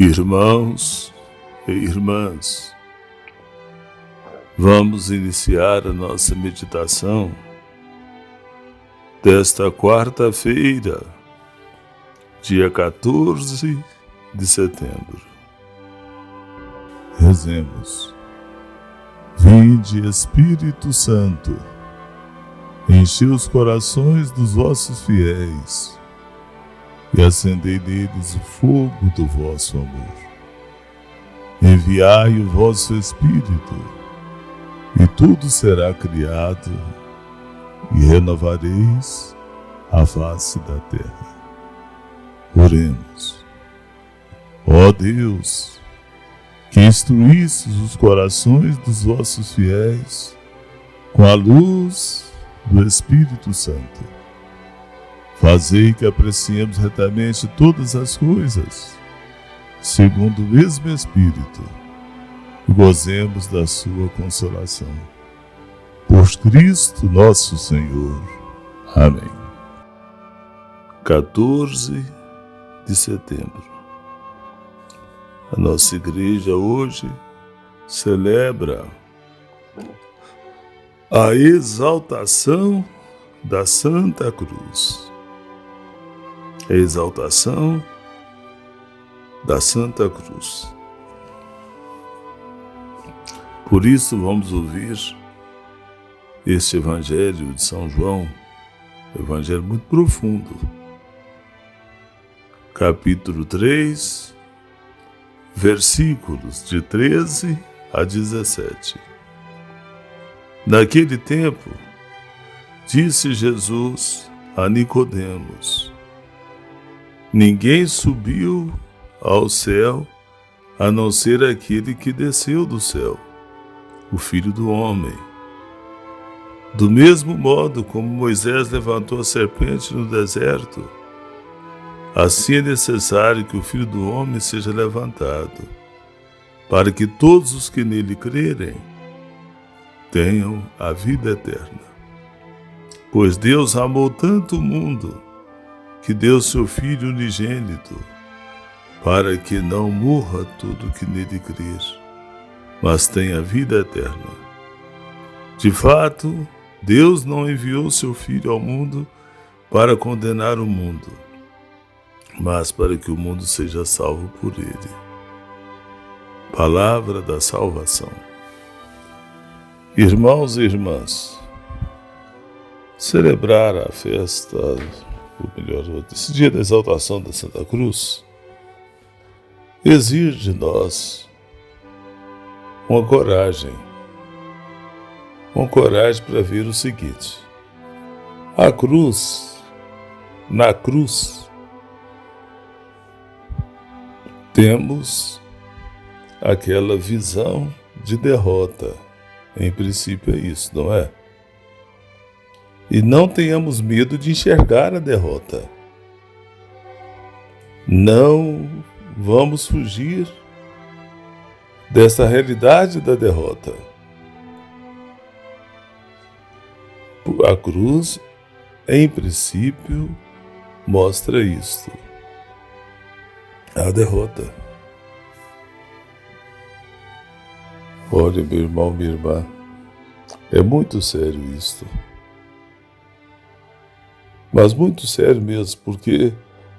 Irmãos e irmãs, vamos iniciar a nossa meditação desta quarta-feira, dia 14 de setembro. Rezemos. Vinde, Espírito Santo, enche os corações dos vossos fiéis e acendei neles o fogo do vosso amor. Enviai o vosso Espírito, e tudo será criado, e renovareis a face da terra. Oremos. Ó Deus, que instruístes os corações dos vossos fiéis com a luz do Espírito Santo, fazei que apreciemos retamente todas as coisas, segundo o mesmo Espírito, e gozemos da sua consolação. Por Cristo nosso Senhor. Amém. 14 de setembro. A nossa igreja hoje celebra a exaltação da Santa Cruz. A exaltação da Santa Cruz. Por isso vamos ouvir este Evangelho de São João, Evangelho muito profundo, capítulo 3, versículos de 13 a 17. Naquele tempo, disse Jesus a Nicodemos: ninguém subiu ao céu a não ser aquele que desceu do céu, o Filho do Homem. Do mesmo modo como Moisés levantou a serpente no deserto, assim é necessário que o Filho do Homem seja levantado, para que todos os que nele crerem tenham a vida eterna. Pois Deus amou tanto o mundo, que deu seu Filho unigênito, para que não morra todo que nele crer, mas tenha vida eterna. De fato, Deus não enviou seu Filho ao mundo para condenar o mundo, mas para que o mundo seja salvo por ele. Palavra da salvação. Irmãos e irmãs, celebrar a festa, esse dia da exaltação da Santa Cruz, exige de nós uma coragem para ver o seguinte: na cruz, temos aquela visão de derrota. Em princípio é isso, não é? E não tenhamos medo de enxergar a derrota. Não vamos fugir dessa realidade da derrota. A cruz, em princípio, mostra isto: a derrota. Olha, meu irmão, minha irmã, é muito sério isto. Mas muito sério mesmo, porque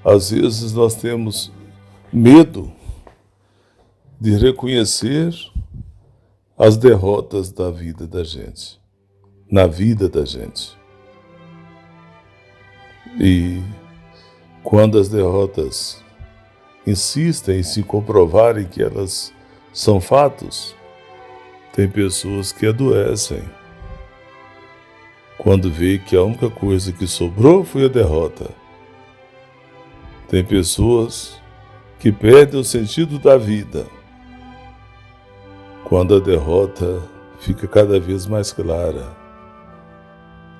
às vezes nós temos medo de reconhecer as derrotas da vida da gente, na vida da gente. E quando as derrotas insistem em se comprovarem que elas são fatos, tem pessoas que adoecem quando vê que a única coisa que sobrou foi a derrota. Tem pessoas que perdem o sentido da vida quando a derrota fica cada vez mais clara.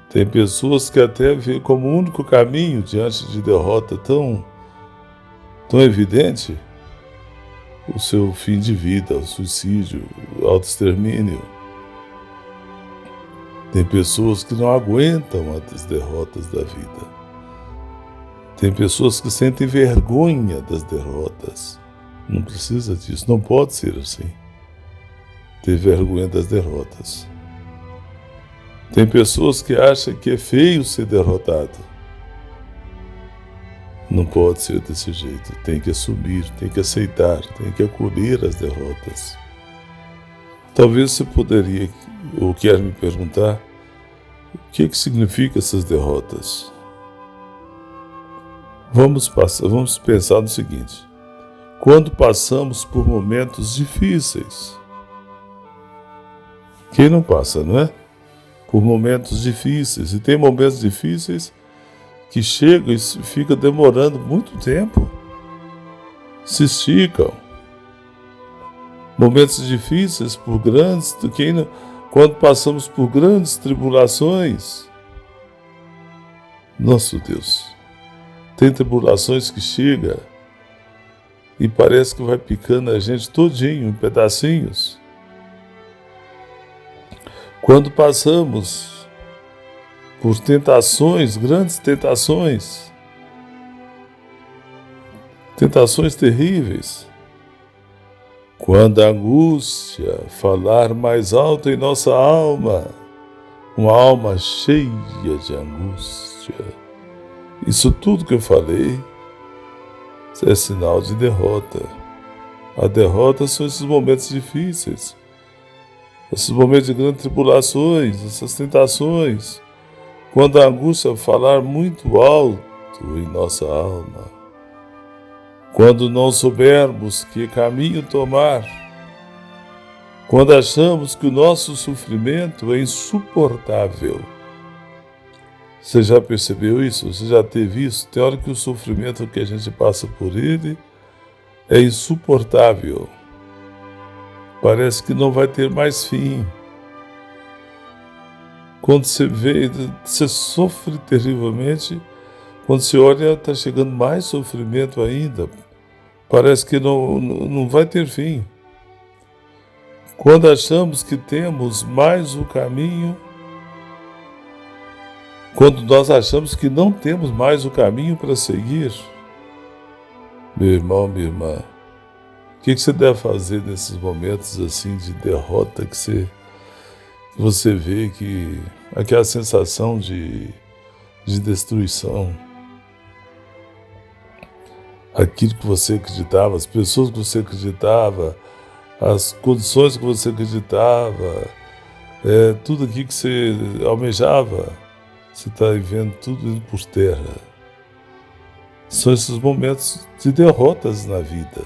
Tem pessoas que até vê como único caminho diante de derrota tão evidente o seu fim de vida, o suicídio, o autoextermínio. Tem pessoas que não aguentam as derrotas da vida. Tem pessoas que sentem vergonha das derrotas, Não precisa disso, não pode ser assim. Ter vergonha das derrotas. Tem pessoas que acham que é feio ser derrotado. Não pode ser desse jeito. Tem que assumir, tem que aceitar, tem que acolher as derrotas. Talvez você poderia ou quer me perguntar o que significa essas derrotas. Vamos pensar no seguinte: quando passamos por momentos difíceis, quem não passa, não é? Por momentos difíceis, e tem momentos difíceis que chegam e fica demorando muito tempo, se esticam. Momentos difíceis quando passamos por grandes tribulações. Nosso Deus, tem tribulações que chegam e parece que vai picando a gente todinho, em pedacinhos. Quando passamos por tentações, grandes tentações terríveis, quando a angústia falar mais alto em nossa alma, uma alma cheia de angústia, isso tudo que eu falei é sinal de derrota. A derrota são esses momentos difíceis, esses momentos de grandes tribulações, essas tentações, quando a angústia falar muito alto em nossa alma, quando não soubermos que caminho tomar, quando achamos que o nosso sofrimento é insuportável. Você já percebeu isso? Você já teve isso? Tem hora que o sofrimento que a gente passa por ele é insuportável. Parece que não vai ter mais fim. Quando você vê, você sofre terrivelmente. Quando você olha, está chegando mais sofrimento ainda. Parece que não vai ter fim. Quando achamos que temos mais o caminho, quando nós achamos que não temos mais o caminho para seguir, meu irmão, minha irmã, o que você deve fazer nesses momentos assim de derrota que você vê que aquela sensação de destruição, aquilo que você acreditava, as pessoas que você acreditava, as condições que você acreditava, tudo aquilo que você almejava, você está vendo tudo indo por terra. São esses momentos de derrotas na vida.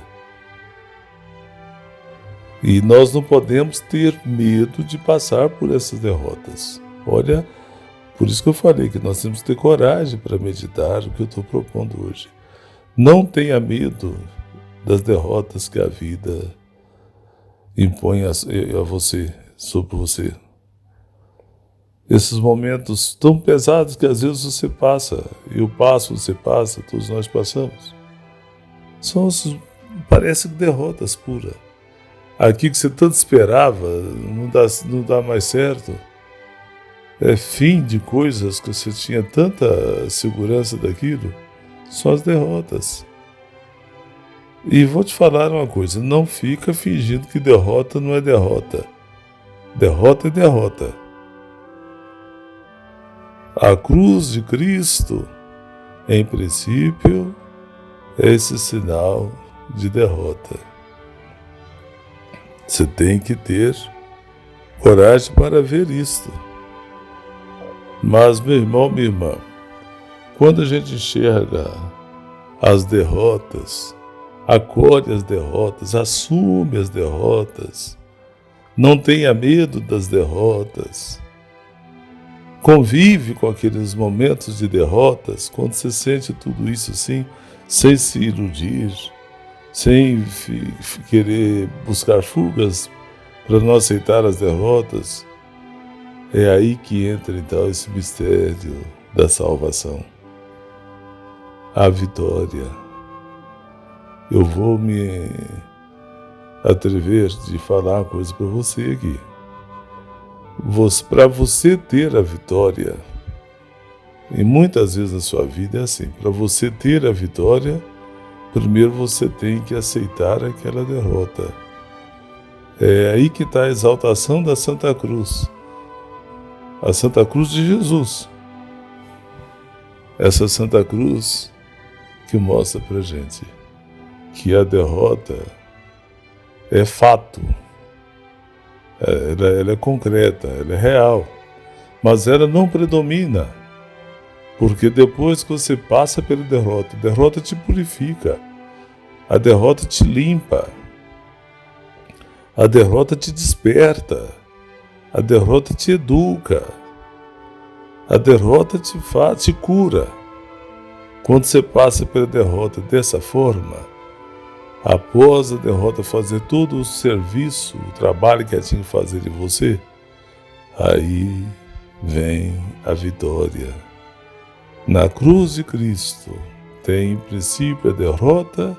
E nós não podemos ter medo de passar por essas derrotas. Olha, por isso que eu falei que nós temos que ter coragem para meditar o que eu estou propondo hoje. Não tenha medo das derrotas que a vida impõe a você, sobre você. Esses momentos tão pesados que às vezes você passa, eu passo, você passa, todos nós passamos. Parece que derrotas puras. Aquilo que você tanto esperava não dá mais certo. É fim de coisas que você tinha tanta segurança daquilo. São as derrotas. E vou te falar uma coisa, não fica fingindo que derrota não é derrota. Derrota é derrota. A cruz de Cristo, em princípio, é esse sinal de derrota. Você tem que ter coragem para ver isto. Mas, meu irmão, minha irmã, quando a gente enxerga as derrotas, acolhe as derrotas, assume as derrotas, não tenha medo das derrotas, convive com aqueles momentos de derrotas, quando você sente tudo isso assim, sem se iludir, sem querer buscar fugas para não aceitar as derrotas, é aí que entra então esse mistério da salvação. A vitória. Eu vou me atrever de falar uma coisa para você aqui. Para você ter a vitória, e muitas vezes na sua vida é assim, para você ter a vitória, primeiro você tem que aceitar aquela derrota. É aí que está a exaltação da Santa Cruz. A Santa Cruz de Jesus. Essa Santa Cruz que mostra pra gente que a derrota é fato. Ela é concreta, ela é real. Mas ela não predomina. Porque depois que você passa pela derrota, a derrota te purifica. A derrota te limpa. A derrota te desperta. A derrota te educa. A derrota te cura. Quando você passa pela derrota dessa forma, após a derrota fazer todo o serviço, o trabalho que ela tinha que fazer em você, aí vem a vitória. Na cruz de Cristo tem em princípio a derrota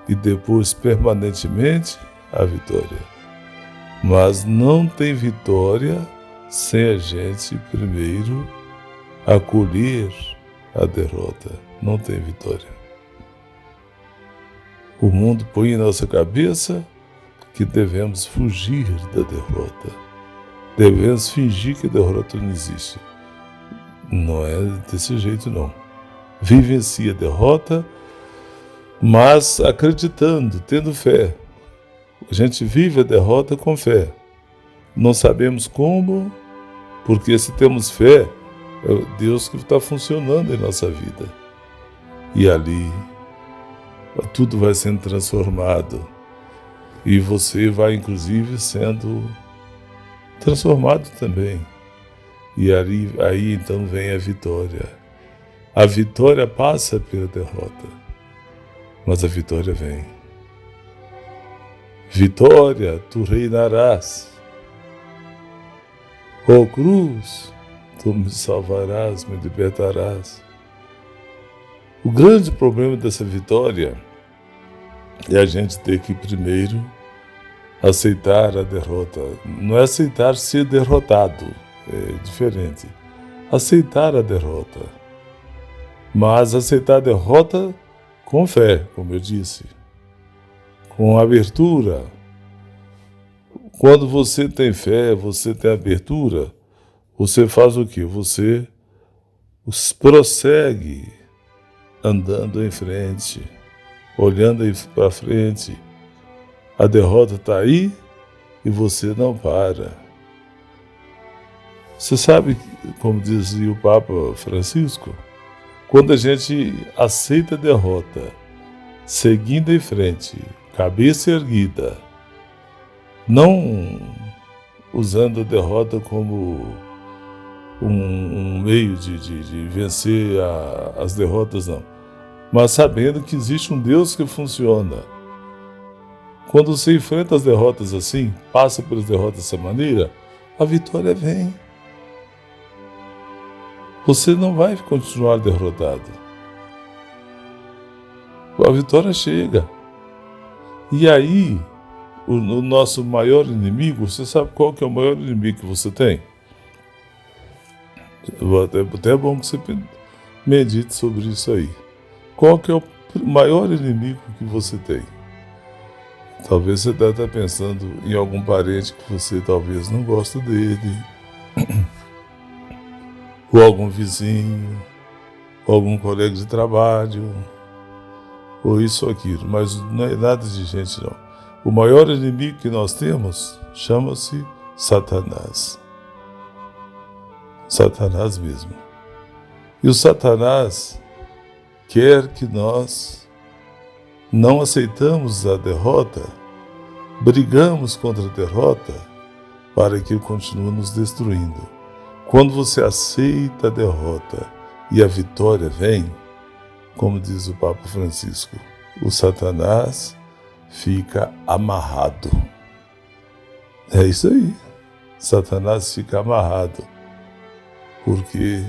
e depois permanentemente a vitória. Mas não tem vitória sem a gente primeiro acolher a derrota. Não tem vitória. O mundo põe em nossa cabeça que devemos fugir da derrota. Devemos fingir que a derrota não existe. Não é desse jeito, não. Vivencie a derrota, mas acreditando, tendo fé. A gente vive a derrota com fé. Não sabemos como, porque se temos fé, é Deus que está funcionando em nossa vida. E ali, tudo vai sendo transformado. E você vai, inclusive, sendo transformado também. E aí então vem a vitória. A vitória passa pela derrota, mas a vitória vem. Vitória, tu reinarás. Ó cruz, tu me salvarás, me libertarás. O grande problema dessa vitória é a gente ter que primeiro aceitar a derrota. Não é aceitar ser derrotado, é diferente. Aceitar a derrota. Mas aceitar a derrota com fé, como eu disse. Com abertura. Quando você tem fé, você tem abertura, você faz o quê? Você prossegue andando em frente, olhando para frente. A derrota está aí e você não para. Você sabe, como dizia o Papa Francisco, quando a gente aceita a derrota, seguindo em frente, cabeça erguida, não usando a derrota como um meio de vencer as derrotas, não. Mas sabendo que existe um Deus que funciona. Quando você enfrenta as derrotas assim, passa pelas derrotas dessa maneira, a vitória vem. Você não vai continuar derrotado. A vitória chega. E aí, o nosso maior inimigo, você sabe qual que é o maior inimigo que você tem? Até é bom que você medite sobre isso aí. Qual que é o maior inimigo que você tem? Talvez você deve estar pensando em algum parente que você talvez não gosta dele, ou algum vizinho, ou algum colega de trabalho, ou isso ou aquilo, mas não é nada de gente não. O maior inimigo que nós temos chama-se Satanás. Satanás mesmo. E o Satanás quer que nós não aceitamos a derrota, brigamos contra a derrota para que ele continue nos destruindo. Quando você aceita a derrota e a vitória vem, como diz o Papa Francisco, o Satanás fica amarrado. É isso aí. Satanás fica amarrado. Porque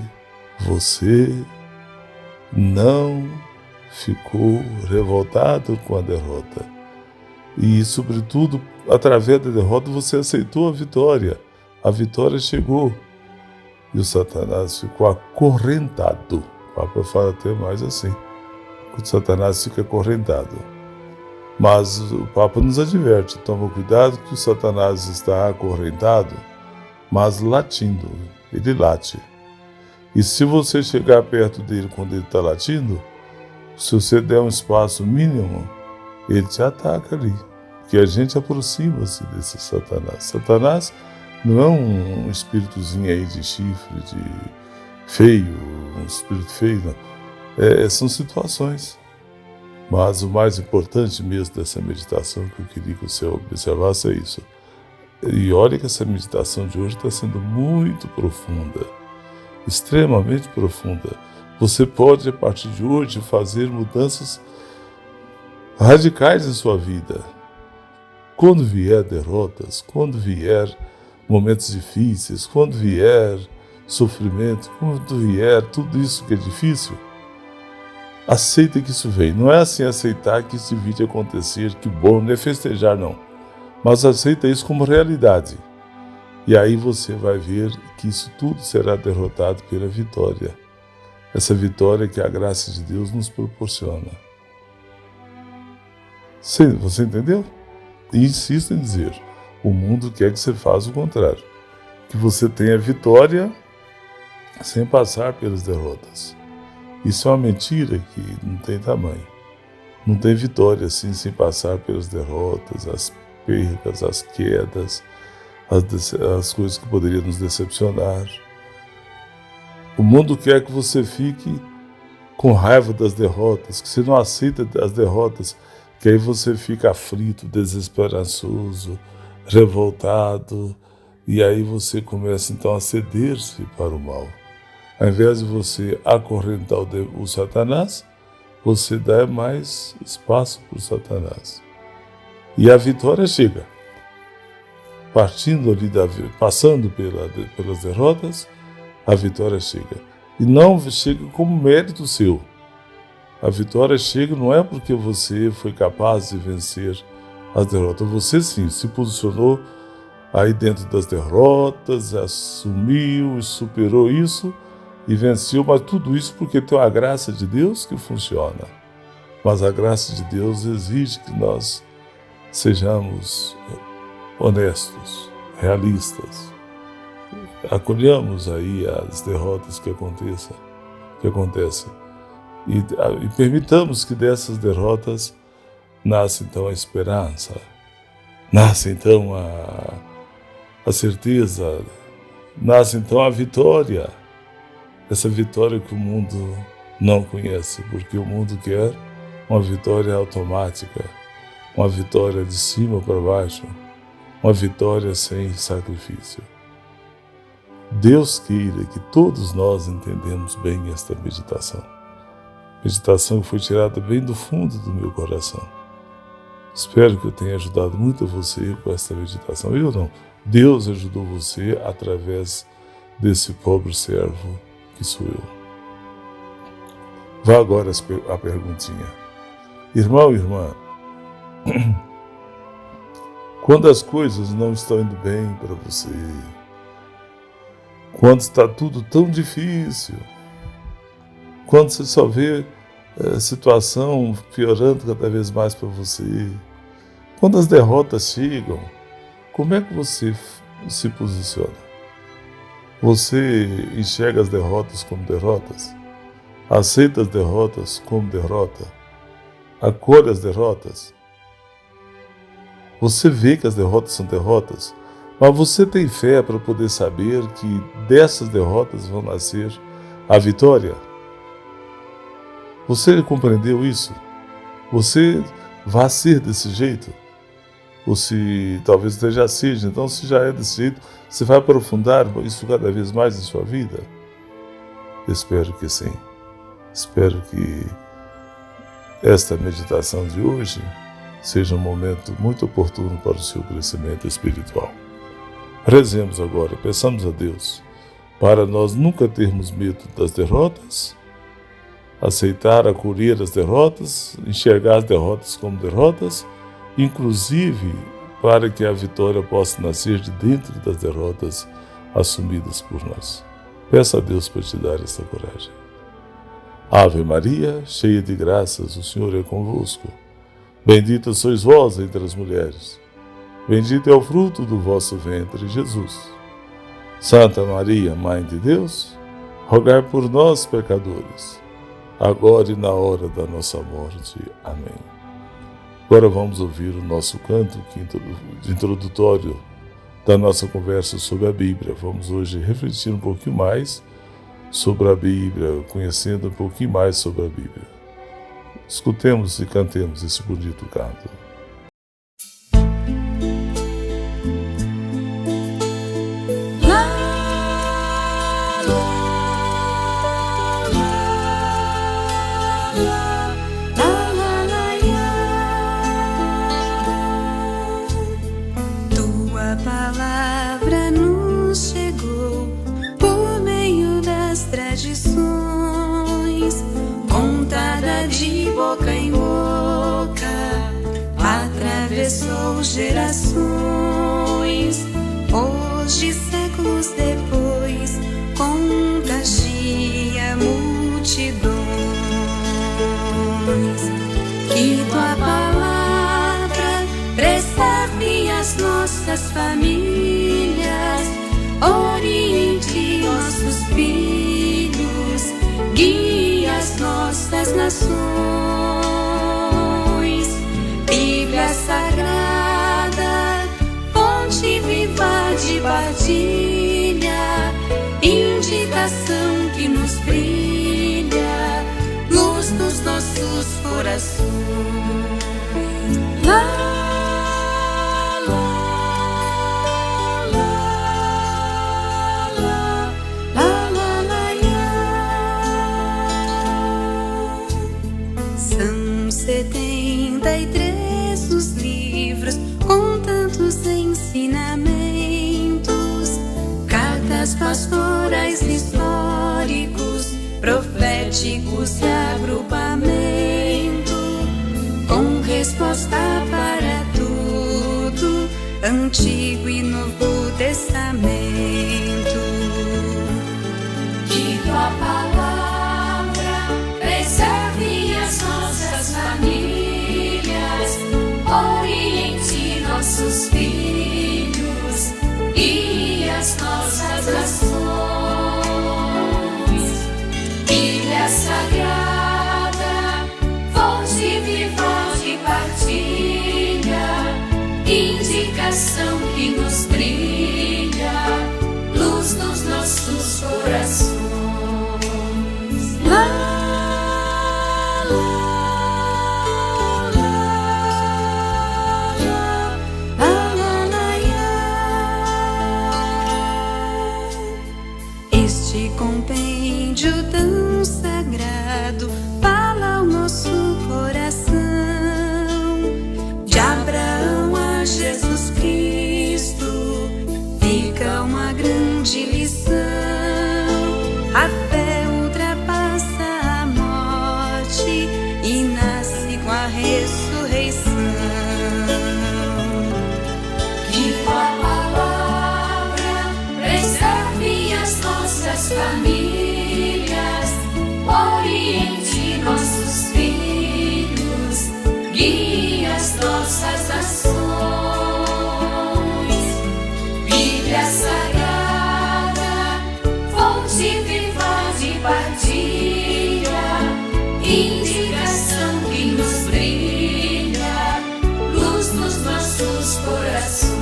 você não ficou revoltado com a derrota. E, sobretudo, através da derrota, você aceitou a vitória. A vitória chegou. E o Satanás ficou acorrentado. O Papa fala até mais assim. Satanás fica acorrentado. Mas o Papa nos adverte, toma cuidado que o Satanás está acorrentado, mas latindo, ele late. E se você chegar perto dele quando ele está latindo, se você der um espaço mínimo, ele te ataca ali. Porque a gente aproxima-se desse Satanás. Satanás não é um espíritozinho aí de chifre, de feio, um espírito feio, não. São situações. Mas o mais importante mesmo dessa meditação que eu queria que você observasse é isso. E olha que essa meditação de hoje está sendo muito profunda, extremamente profunda. Você pode, a partir de hoje, fazer mudanças radicais em sua vida. Quando vier derrotas, quando vier momentos difíceis, quando vier sofrimento, quando vier tudo isso que é difícil, aceita que isso vem. Não é assim aceitar que isso devia acontecer, que bom, não é festejar não. Mas aceita isso como realidade. E aí você vai ver que isso tudo será derrotado pela vitória. Essa vitória que a graça de Deus nos proporciona. Você entendeu? E insisto em dizer, o mundo quer que você faça o contrário. Que você tenha vitória sem passar pelas derrotas. Isso é uma mentira que não tem tamanho. Não tem vitória assim sem passar pelas derrotas, as percas, as quedas, as coisas que poderiam nos decepcionar. O mundo quer que você fique com raiva das derrotas, que você não aceita as derrotas, que aí você fica aflito, desesperançoso, revoltado, e aí você começa então a ceder-se para o mal. Ao invés de você acorrentar o Satanás, você dá mais espaço para o Satanás. E a vitória chega. Partindo ali, passando pelas derrotas, a vitória chega. E não chega como mérito seu. A vitória chega não é porque você foi capaz de vencer as derrotas. Você sim, se posicionou aí dentro das derrotas, assumiu e superou isso, e venceu, mas tudo isso porque tem a graça de Deus que funciona. Mas a graça de Deus exige que nós sejamos honestos, realistas. Acolhamos aí as derrotas que acontecem. E permitamos que dessas derrotas nasça então a esperança, nasce então a certeza, nasce então a vitória. Essa vitória que o mundo não conhece, porque o mundo quer uma vitória automática, uma vitória de cima para baixo, uma vitória sem sacrifício. Deus queira que todos nós entendemos bem esta meditação. Meditação que foi tirada bem do fundo do meu coração. Espero que eu tenha ajudado muito a você com esta meditação. Eu não. Deus ajudou você através desse pobre servo que sou eu. Vá agora a perguntinha. Irmão e irmã, quando as coisas não estão indo bem para você, quando está tudo tão difícil, quando você só vê a situação piorando cada vez mais para você, quando as derrotas chegam, como é que você se posiciona? Você enxerga as derrotas como derrotas? Aceita as derrotas como derrota? Acolhe as derrotas? Você vê que as derrotas são derrotas, mas você tem fé para poder saber que dessas derrotas vão nascer a vitória? Você compreendeu isso? Você vai ser desse jeito? Ou se talvez já seja, então se já é desse jeito, você vai aprofundar isso cada vez mais em sua vida? Espero que sim. Espero que esta meditação de hoje seja um momento muito oportuno para o seu crescimento espiritual. Rezemos agora, peçamos a Deus para nós nunca termos medo das derrotas, aceitar, acolher as derrotas, enxergar as derrotas como derrotas, inclusive para que a vitória possa nascer de dentro das derrotas assumidas por nós. Peça a Deus para te dar essa coragem. Ave Maria, cheia de graças, o Senhor é convosco. Bendita sois vós entre as mulheres. Bendito é o fruto do vosso ventre, Jesus. Santa Maria, Mãe de Deus, rogai por nós, pecadores, agora e na hora da nossa morte. Amém. Agora vamos ouvir o nosso canto introdutório da nossa conversa sobre a Bíblia. Vamos hoje refletir um pouquinho mais sobre a Bíblia, conhecendo um pouquinho mais sobre a Bíblia. Escutemos e cantemos esse bonito canto. Tua palavra nos chegou por meio das tradições, contada de boca em boca, atravessou gerações. Hoje, séculos depois, contagia multidões. Que tua palavra preserve as nossas famílias, oriente nossos filhos, guie as nossas nações. Bíblia Sagrada, fonte viva de partilha, indicação que nos brilha, luz dos nossos corações. São 73 os livros com tantos ensinamentos, cartas pastorais, históricos, proféticos e agrupamento, com resposta para tudo, Antigo e Novo Testamento. Que tua palavra preserve as nossas famílias, oriente nossos filhos e as nossas nações. Bíblia Sagrada, fonte viva de partilha, indicação que nos brilha, luz nos nossos corações. Este compêndio tão sagrado fala ao nosso coração, de Abraão a Jesus Cristo fica uma grande lição. A fé ultrapassa a morte e nasce com a ressurreição. Que tua palavra preserve as nossas famílias, oriente nossos filhos, guie as nossas nações. Bíblia Sagrada, fonte viva de partilha, indicação que nos brilha, luz nos nossos corações.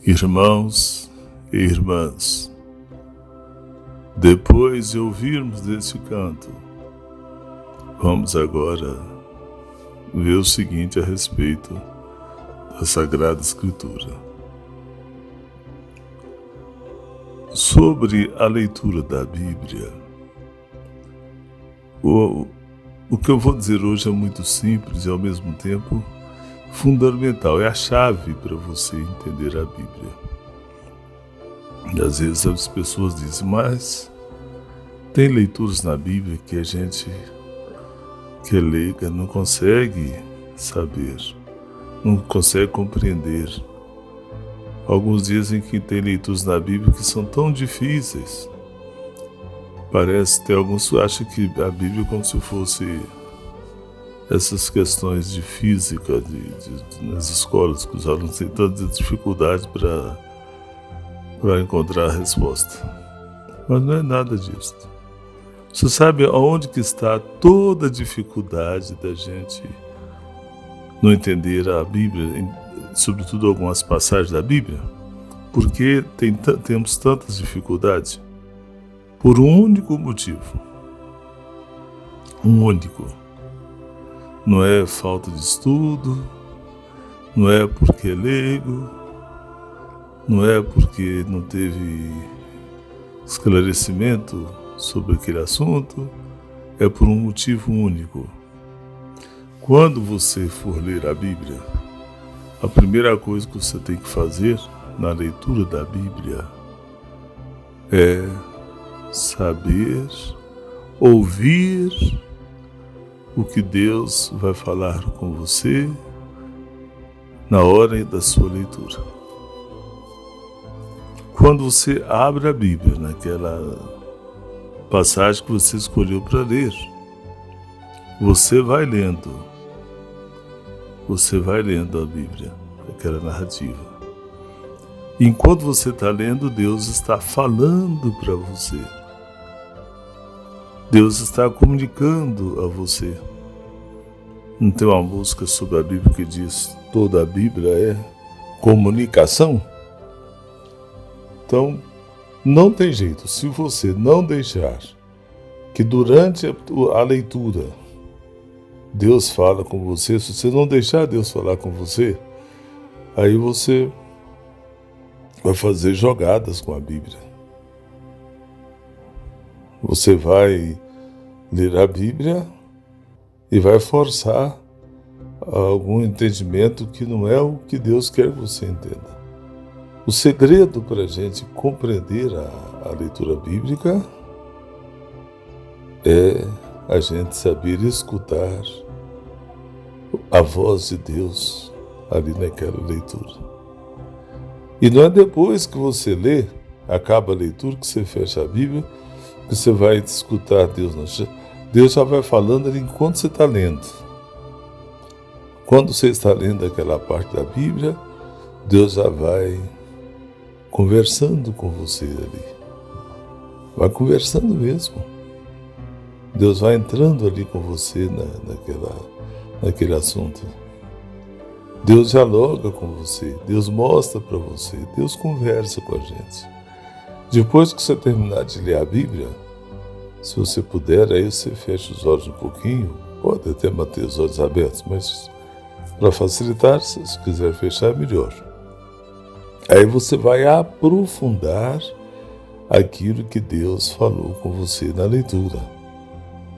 Irmãos e irmãs, depois de ouvirmos desse canto, vamos agora ver o seguinte a respeito da Sagrada Escritura. Sobre a leitura da Bíblia, o que eu vou dizer hoje é muito simples e ao mesmo tempo fundamental, é a chave para você entender a Bíblia. E às vezes as pessoas dizem, mas tem leituras na Bíblia que a gente que é leiga não consegue saber. não consegue compreender. Alguns dizem que tem leituras na Bíblia que são tão difíceis. Parece, tem alguns que acham que a Bíblia é como se fosse essas questões de física nas escolas, que os alunos têm tanta dificuldade para encontrar a resposta. Mas não é nada disso. Você sabe aonde que está toda a dificuldade da gente não entender a Bíblia, sobretudo algumas passagens da Bíblia? Porque temos tantas dificuldades por um único motivo. Um único. Não é falta de estudo, não é porque é leigo, não é porque não teve esclarecimento sobre aquele assunto, é por um motivo único. Quando você for ler a Bíblia, a primeira coisa que você tem que fazer na leitura da Bíblia é saber, ouvir o que Deus vai falar com você na hora da sua leitura. Quando você abre a Bíblia, naquela passagem que você escolheu para ler, você vai lendo a Bíblia, aquela narrativa. Enquanto você está lendo, Deus está falando para você. Deus está comunicando a você. Não tem uma música sobre a Bíblia que diz: toda a Bíblia é comunicação? Então, não tem jeito. Se você não deixar que durante a leitura Deus fala com você, se você não deixar Deus falar com você, aí você vai fazer jogadas com a Bíblia. Você vai ler a Bíblia e vai forçar algum entendimento que não é o que Deus quer que você entenda. O segredo para a gente compreender a leitura bíblica é a gente saber escutar a voz de Deus ali naquela leitura. E não é depois que você lê, acaba a leitura, que você fecha a Bíblia, que você vai escutar Deus. Deus já vai falando ali enquanto você está lendo. Quando você está lendo aquela parte da Bíblia, Deus já vai conversando com você ali. Vai conversando mesmo. Deus vai entrando ali com você naquele assunto. Deus dialoga com você, Deus mostra para você, Deus conversa com a gente. Depois que você terminar de ler a Bíblia, se você puder, aí você fecha os olhos um pouquinho, pode até manter os olhos abertos, mas para facilitar, se quiser fechar, é melhor. Aí você vai aprofundar aquilo que Deus falou com você na leitura.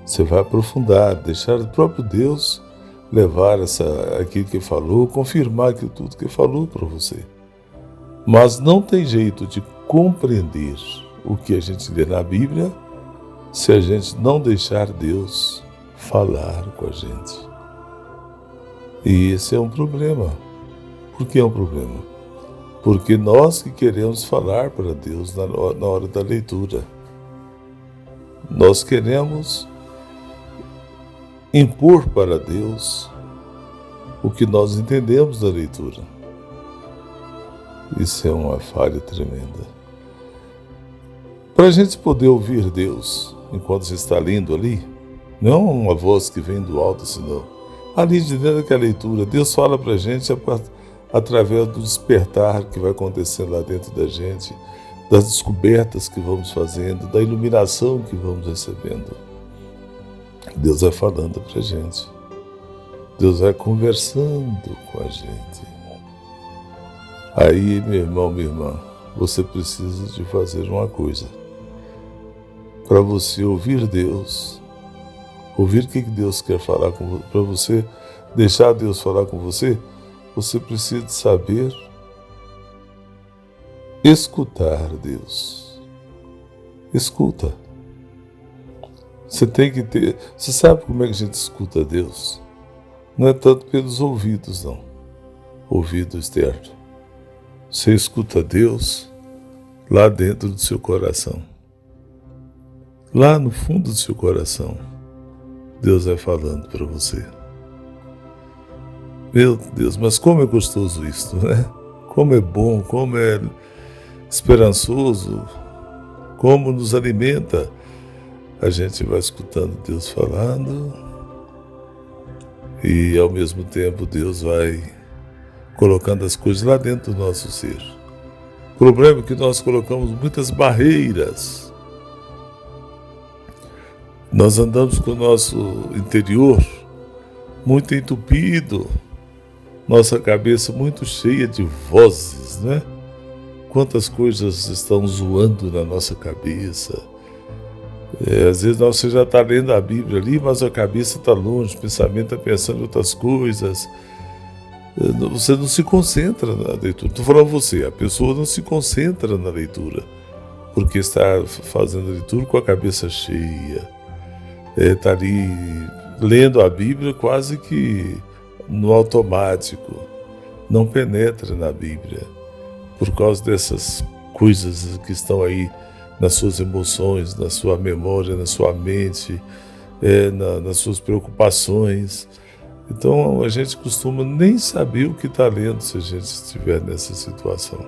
Você vai aprofundar, deixar o próprio Deus levar aquilo que falou, confirmar aquilo tudo que falou para você. Mas não tem jeito de compreender o que a gente lê na Bíblia se a gente não deixar Deus falar com a gente. E esse é um problema. Por que é um problema? Porque nós que queremos falar para Deus na hora da leitura. Nós queremos impor para Deus o que nós entendemos da leitura. Isso é uma falha tremenda. Para a gente poder ouvir Deus enquanto você está lendo ali, não uma voz que vem do alto, senão ali de dentro daquela leitura, Deus fala para a gente através do despertar que vai acontecendo lá dentro da gente, das descobertas que vamos fazendo, da iluminação que vamos recebendo. Deus vai falando para a gente. Deus vai conversando com a gente. Aí, meu irmão, minha irmã, você precisa de fazer uma coisa. Para você ouvir Deus, ouvir o que Deus quer falar com você, para você deixar Deus falar com você, você precisa saber escutar Deus. Escuta. Você tem que ter... Você sabe como é que a gente escuta Deus? Não é tanto pelos ouvidos, não. ouvido externo. Você escuta Deus lá dentro do seu coração. Lá no fundo do seu coração, Deus vai falando para você. Meu Deus, mas como é gostoso isso, né? Como é bom, como é esperançoso, como nos alimenta. A gente vai escutando Deus falando e ao mesmo tempo Deus vai colocando as coisas lá dentro do nosso ser. O problema é que nós colocamos muitas barreiras. Nós andamos com o nosso interior muito entupido, nossa cabeça muito cheia de vozes, né? Quantas coisas estão zoando na nossa cabeça. Às vezes você já está lendo a Bíblia ali, mas a cabeça está longe, o pensamento está pensando em outras coisas. Você não se concentra na leitura. Estou falando você, a pessoa não se concentra na leitura, porque está fazendo a leitura com a cabeça cheia. Está ali lendo a Bíblia quase que no automático, não penetra na Bíblia, por causa dessas coisas que estão aí nas suas emoções, na sua memória, na sua mente, nas suas preocupações. Então a gente costuma nem saber o que está lendo se a gente estiver nessa situação.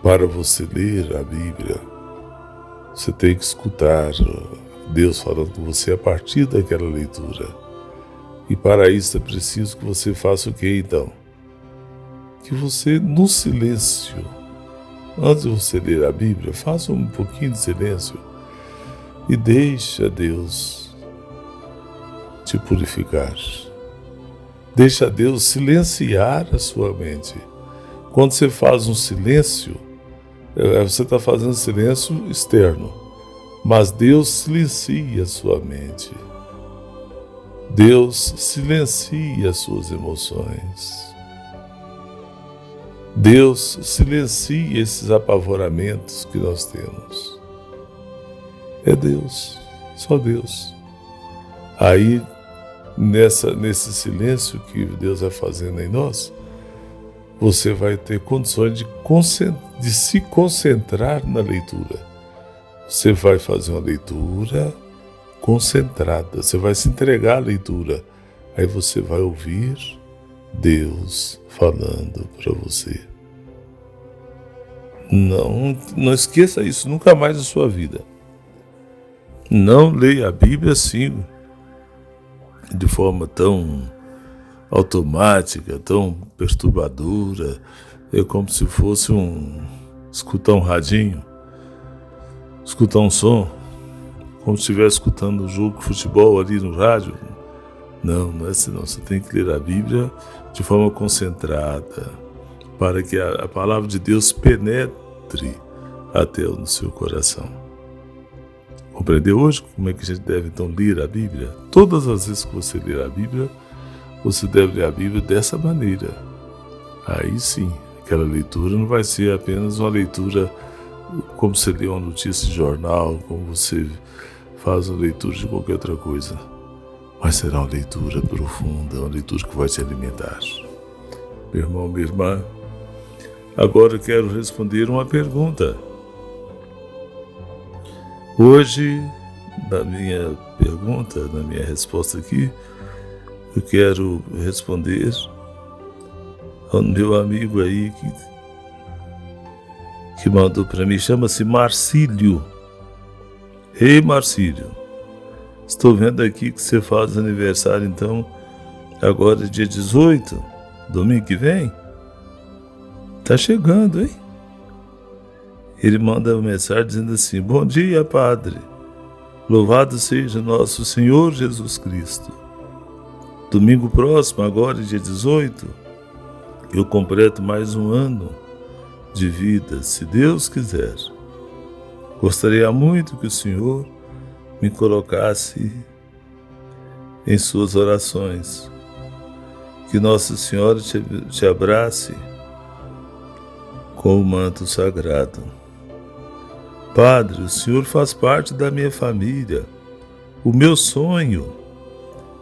Para você ler a Bíblia, você tem que escutar Deus falando com você a partir daquela leitura. E para isso é preciso que você faça o que então? Que você, no silêncio, antes de você ler a Bíblia, faça um pouquinho de silêncio e deixa Deus te purificar. Deixa Deus silenciar a sua mente. Quando você faz um silêncio, você está fazendo silêncio externo, mas Deus silencia a sua mente. Deus silencia as suas emoções. Deus silencia esses apavoramentos que nós temos. É Deus, só Deus. Aí, nesse silêncio que Deus vai fazendo em nós, você vai ter condições de se concentrar na leitura. Você vai fazer uma leitura concentrada, você vai se entregar à leitura. Aí você vai ouvir Deus falando para você. Não esqueça isso nunca mais na sua vida. Não leia a Bíblia assim, de forma tão automática, tão perturbadora. É como se fosse escutar um radinho, escutar um som, como se estivesse escutando um jogo de futebol ali no rádio. Não é assim não. Você tem que ler a Bíblia de forma concentrada, para que a palavra de Deus penetre até no seu coração. Compreendeu hoje como é que a gente deve então ler a Bíblia? Todas as vezes que você ler a Bíblia, você deve ler a Bíblia dessa maneira. Aí sim, aquela leitura não vai ser apenas uma leitura como você lê uma notícia de jornal, como você faz uma leitura de qualquer outra coisa. Mas será uma leitura profunda, uma leitura que vai te alimentar. Meu irmão, minha irmã, agora eu quero responder uma pergunta. Hoje, na minha pergunta, na minha resposta aqui, eu quero responder ao meu amigo aí que mandou para mim, chama-se Marcílio. Ei, Marcílio, estou vendo aqui que você faz aniversário, então, agora dia 18, domingo que vem. Tá chegando, hein? Ele manda uma mensagem dizendo assim: bom dia, Padre. Louvado seja nosso Senhor Jesus Cristo. Domingo próximo, agora dia 18, eu completo mais um ano de vida, se Deus quiser. Gostaria muito que o Senhor me colocasse em suas orações. Que Nossa Senhora te abrace com o manto sagrado. Padre, o Senhor faz parte da minha família. O meu sonho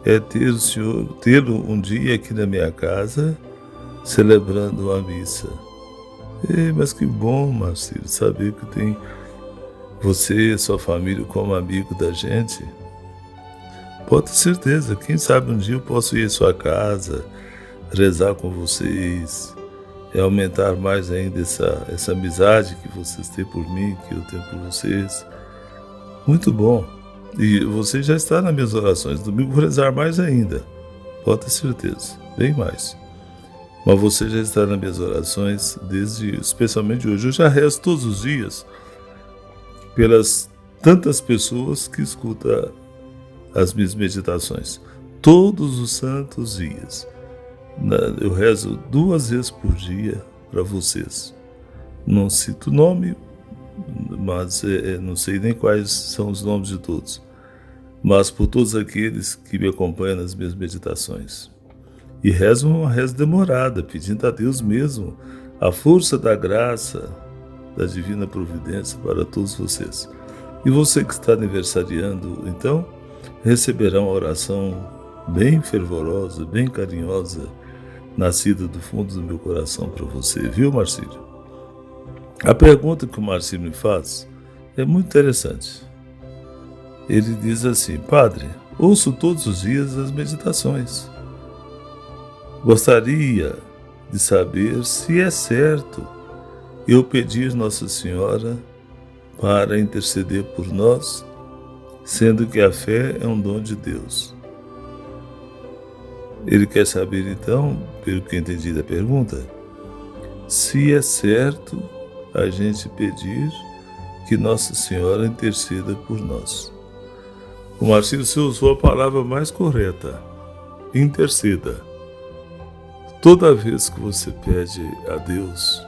é ter o Senhor, tê-lo um dia aqui na minha casa, celebrando a missa. Mas que bom, Marcílio, saber que tem você e sua família como amigo da gente. Pode ter certeza, quem sabe um dia eu posso ir à sua casa, rezar com vocês, e aumentar mais ainda essa amizade que vocês têm por mim, que eu tenho por vocês. Muito bom. E você já está nas minhas orações. Domingo vou rezar mais ainda. Pode ter certeza, bem mais. Mas você já está nas minhas orações, especialmente hoje. Eu já rezo todos os dias pelas tantas pessoas que escutam as minhas meditações. Todos os santos dias. Eu rezo 2 vezes por dia para vocês. Não cito o nome, mas não sei nem quais são os nomes de todos. Mas por todos aqueles que me acompanham nas minhas meditações. E rezo uma reza demorada, pedindo a Deus mesmo a força da graça, da divina providência para todos vocês. E você que está aniversariando, então, receberá uma oração bem fervorosa, bem carinhosa, nascida do fundo do meu coração para você, viu, Marcílio? A pergunta que o Marcílio me faz é muito interessante. Ele diz assim: Padre, ouço todos os dias as meditações. Gostaria de saber se é certo eu pedir Nossa Senhora para interceder por nós, sendo que a fé é um dom de Deus. Ele quer saber então, pelo que eu entendi da pergunta, se é certo a gente pedir que Nossa Senhora interceda por nós. O Marcílio, você usou a palavra mais correta: interceda. Toda vez que você pede a Deus,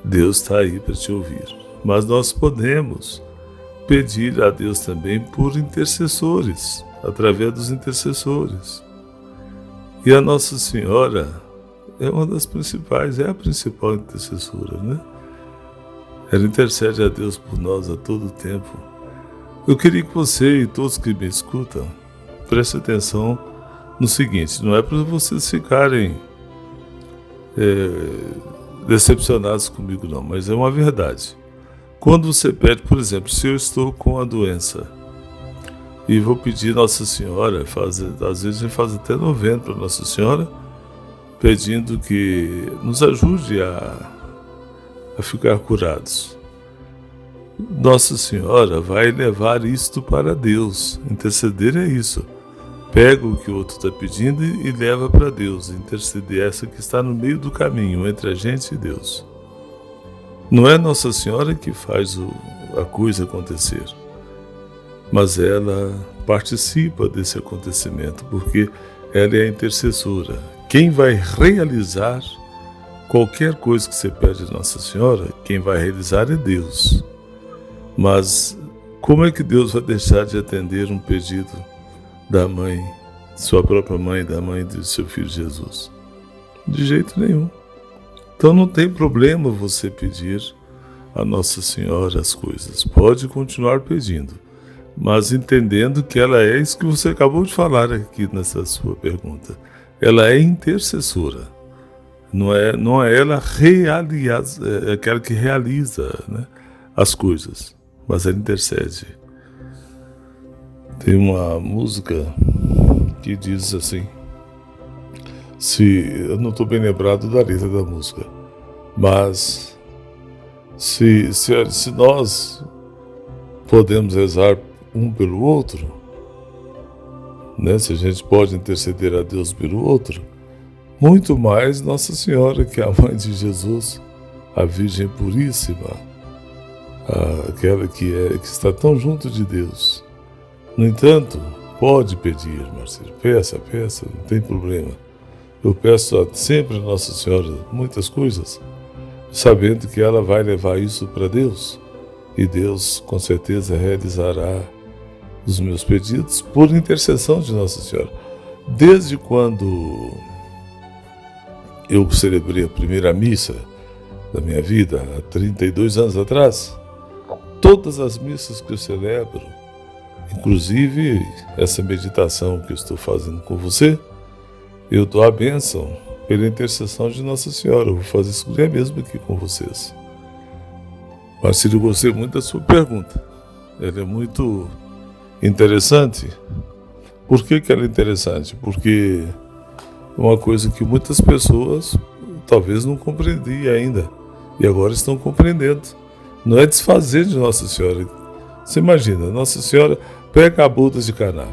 Deus está aí para te ouvir. Mas nós podemos pedir a Deus também por intercessores, através dos intercessores. E a Nossa Senhora é uma das principais, é a principal intercessora, né? Ela intercede a Deus por nós a todo tempo. Eu queria que você e todos que me escutam prestem atenção no seguinte: não é para vocês ficarem decepcionados comigo não, mas é uma verdade. Quando você pede, por exemplo, se eu estou com a doença e vou pedir Nossa Senhora, às vezes a gente faz até novena para Nossa Senhora, pedindo que nos ajude a ficar curados. Nossa Senhora vai levar isto para Deus. Interceder é isso. Pega o que o outro está pedindo e leva para Deus. Interceder essa que está no meio do caminho entre a gente e Deus. Não é Nossa Senhora que faz a coisa acontecer, mas ela participa desse acontecimento, porque ela é a intercessora. Quem vai realizar qualquer coisa que você pede a Nossa Senhora, quem vai realizar é Deus. Mas como é que Deus vai deixar de atender um pedido da mãe, sua própria mãe, da mãe de seu filho Jesus? De jeito nenhum. Então não tem problema você pedir a Nossa Senhora as coisas. Pode continuar pedindo, mas entendendo que ela é isso que você acabou de falar aqui nessa sua pergunta. Ela é intercessora. Não é ela é aquela que realiza, né, as coisas, mas ela intercede. Tem uma música que diz assim, eu não estou bem lembrado da letra da música, mas se nós podemos rezar um pelo outro, né, se a gente pode interceder a Deus pelo outro, muito mais Nossa Senhora, que é a mãe de Jesus, a Virgem Puríssima, aquela que está tão junto de Deus. No entanto, pode pedir, Marcelo, peça, não tem problema. Eu peço sempre a Nossa Senhora muitas coisas, sabendo que ela vai levar isso para Deus, e Deus com certeza realizará os meus pedidos por intercessão de Nossa Senhora. Desde quando eu celebrei a primeira missa da minha vida, há 32 anos atrás, todas as missas que eu celebro, Inclusive, essa meditação que eu estou fazendo com você, eu dou a bênção pela intercessão de Nossa Senhora. Eu vou fazer isso mesmo aqui com vocês. Marcílio, gostei muito da sua pergunta. Ela é muito interessante. Por que ela é interessante? Porque é uma coisa que muitas pessoas talvez não compreendiam ainda, e agora estão compreendendo. Não é desfazer de Nossa Senhora. Você imagina, Nossa Senhora pega a boda de Caná.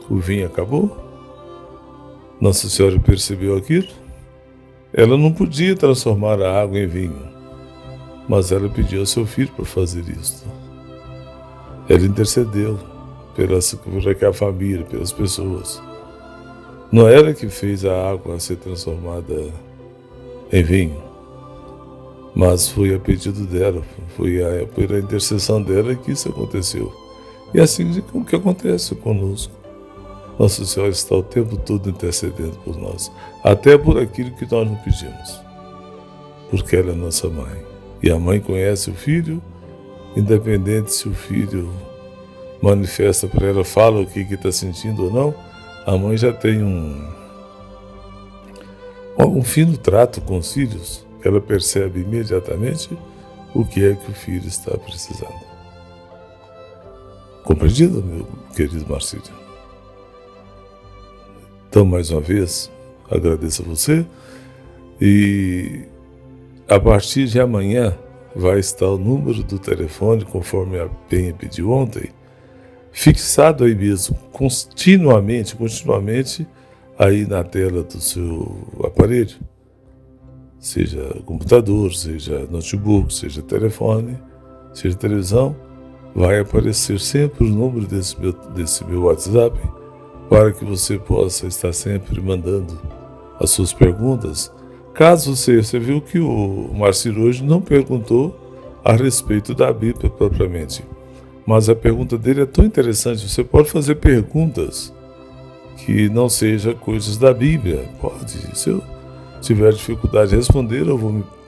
O vinho acabou. Nossa Senhora percebeu aquilo. Ela não podia transformar a água em vinho, mas ela pediu ao seu filho para fazer isso. Ela intercedeu por aquela família, pelas pessoas. Não era ela que fez a água ser transformada em vinho, mas foi a pedido dela, foi pela intercessão dela que isso aconteceu. E assim que acontece conosco. Nossa Senhora está o tempo todo intercedendo por nós, até por aquilo que nós não pedimos, porque ela é nossa mãe. E a mãe conhece o filho, independente se o filho manifesta para ela, fala o que está sentindo ou não, a mãe já tem um fino trato com os filhos. Ela percebe imediatamente o que é que o filho está precisando. Compreendido, meu querido Marcílio? Então, mais uma vez, agradeço a você, e a partir de amanhã vai estar o número do telefone, conforme a Penha pediu ontem, fixado aí mesmo, continuamente, aí na tela do seu aparelho, seja computador, seja notebook, seja telefone, seja televisão, vai aparecer sempre o número desse meu WhatsApp, para que você possa estar sempre mandando as suas perguntas. Caso você viu que o Marcílio hoje não perguntou a respeito da Bíblia propriamente, mas a pergunta dele é tão interessante. Você pode fazer perguntas que não sejam coisas da Bíblia. Pode. Se eu tiver dificuldade de responder, eu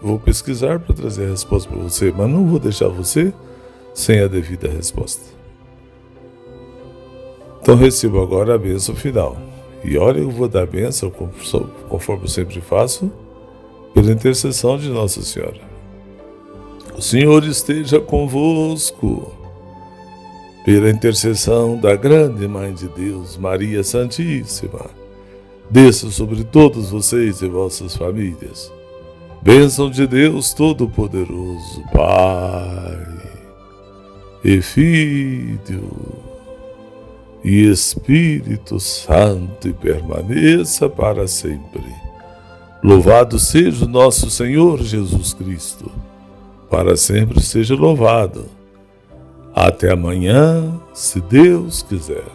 vou pesquisar para trazer a resposta para você, mas não vou deixar você sem a devida resposta. Então receba agora a bênção final. E olha, eu vou dar a bênção, conforme eu sempre faço, pela intercessão de Nossa Senhora. O Senhor esteja convosco. Pela intercessão da grande Mãe de Deus, Maria Santíssima, desça sobre todos vocês e vossas famílias. Bênção de Deus Todo-Poderoso, Pai e Filho e Espírito Santo, e permaneça para sempre. Louvado seja o nosso Senhor Jesus Cristo, para sempre seja louvado. Até amanhã, se Deus quiser.